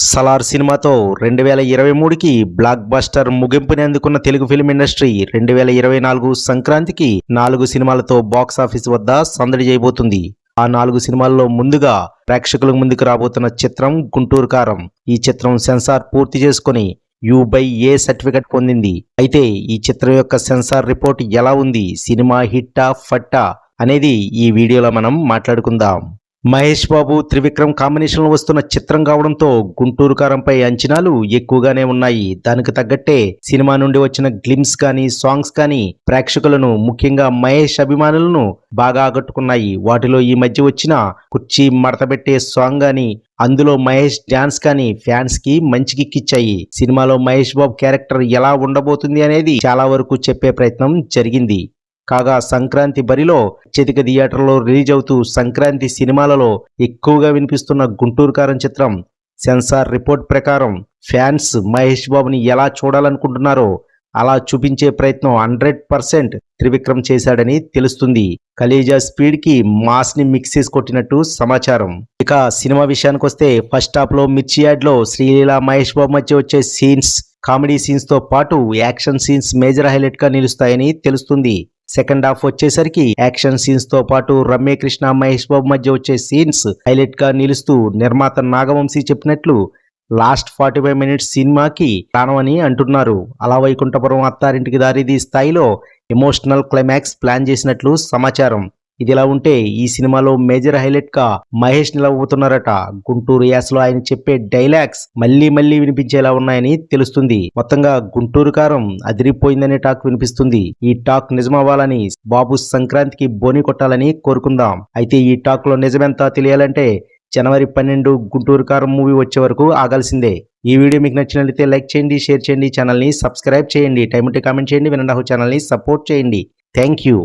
సలార్ సినిమాతో 2023కి block buster ముగింపుని అందుకున్న Telugu film industry 2024 సంక్రాంతికి 4 సినిమాలతో బాక్స్ ఆఫీస్ వద్ద సందడి చేయబోతుంది. ఆ 4 సినిమాల్లో ముందుగా ప్రేక్షకుల ముందుకు రాబోతున్న చిత్రం గుంటూరు కారం. ఈ చిత్రం సెన్సార్ పూర్తి చేసుకుని U/A సర్టిఫికెట్ పొందింది. అయితే ఈ చిత్రం యొక్క సెన్సార్ రిపోర్ట్ ఎలా ఉంది, సినిమా హిట్టా ఫట్టా అనేది ఈ వీడియోలో మనం మాట్లాడుకుందాం. మహేష్ బాబు త్రివిక్రమ్ కాంబినేషన్లో వస్తున్న చిత్రం కావడంతో గుంటూరు కారంపై అంచనాలు ఎక్కువగానే ఉన్నాయి. దానికి తగ్గట్టే సినిమా నుండి వచ్చిన గ్లిమ్స్ కానీ సాంగ్స్ కానీ ప్రేక్షకులను ముఖ్యంగా మహేష్ అభిమానులను బాగా ఆకట్టుకున్నాయి. వాటిలో ఈ మధ్య వచ్చిన కుర్చీ మడతబెట్టే సాంగ్ కానీ అందులో మహేష్ డాన్స్ కానీ ఫ్యాన్స్ కి మంచి కిక్కిచ్చాయి. సినిమాలో మహేష్ బాబు క్యారెక్టర్ ఎలా ఉండబోతుంది అనేది చాలా వరకు చెప్పే ప్రయత్నం జరిగింది. కాగా సంక్రాంతి బరిలో అత్యధిక థియేటర్లో రిలీజ్ అవుతూ సంక్రాంతి సినిమాలలో ఎక్కువగా వినిపిస్తున్న గుంటూరు కారం చిత్రం సెన్సార్ రిపోర్ట్ ప్రకారం ఫ్యాన్స్ మహేష్ బాబుని ఎలా చూడాలనుకుంటున్నారో అలా చూపించే ప్రయత్నం 100% త్రివిక్రమ్ చేశాడని తెలుస్తుంది. కలేజా స్పీడ్ కి మాస్ ని మిక్స్ చేసి కొట్టినట్టు సమాచారం. ఇక సినిమా విషయానికి వస్తే ఫస్ట్ హాఫ్ లో మిర్చి యాడ్ లో శ్రీలీల మహేష్ బాబు మధ్య వచ్చే సీన్స్, కామెడీ సీన్స్ తో పాటు యాక్షన్ సీన్స్ మేజర్ హైలైట్ గా నిలుస్తాయని తెలుస్తుంది. సెకండ్ హాఫ్ వచ్చేసరికి యాక్షన్ సీన్స్ తో పాటు రమ్యకృష్ణ మహేష్ బాబు మధ్య వచ్చే సీన్స్ హైలైట్ గా నిలుస్తూ నిర్మాత నాగవంశీ చెప్పినట్లు లాస్ట్ 45 మినిట్స్ సినిమాకి ప్రాణం అని అంటున్నారు. అలా వైకుంఠపురం అత్తారింటికి దారిది స్థాయిలో ఎమోషనల్ క్లైమాక్స్ ప్లాన్ చేసినట్లు సమాచారం. ఇదిలా ఉంటే ఈ సినిమాలో మేజర్ హైలైట్ గా మహేష్ నిలవబోతున్నారట. గుంటూరు యాసలో ఆయన చెప్పే డైలాగ్స్ మళ్లీ వినిపించేలా ఉన్నాయని తెలుస్తుంది. మొత్తంగా గుంటూరు కారం అదిరిపోయిందనే టాక్ వినిపిస్తుంది. ఈ టాక్ నిజమవ్వాలని బాబు సంక్రాంతికి బోని కొట్టాలని కోరుకుందాం. అయితే ఈ టాక్ లో నిజమెంత తెలియాలంటే జనవరి 12 గుంటూరు కారం మూవీ వచ్చే వరకు ఆగాల్సిందే. ఈ వీడియో మీకు నచ్చినట్లయితే లైక్ చేయండి, షేర్ చేయండి, ఛానల్ ని సబ్స్క్రైబ్ చేయండి, టైం ఉంటే కామెంట్ చేయండి, వినండి ఛానల్ ని సపోర్ట్ చేయండి. Thank you.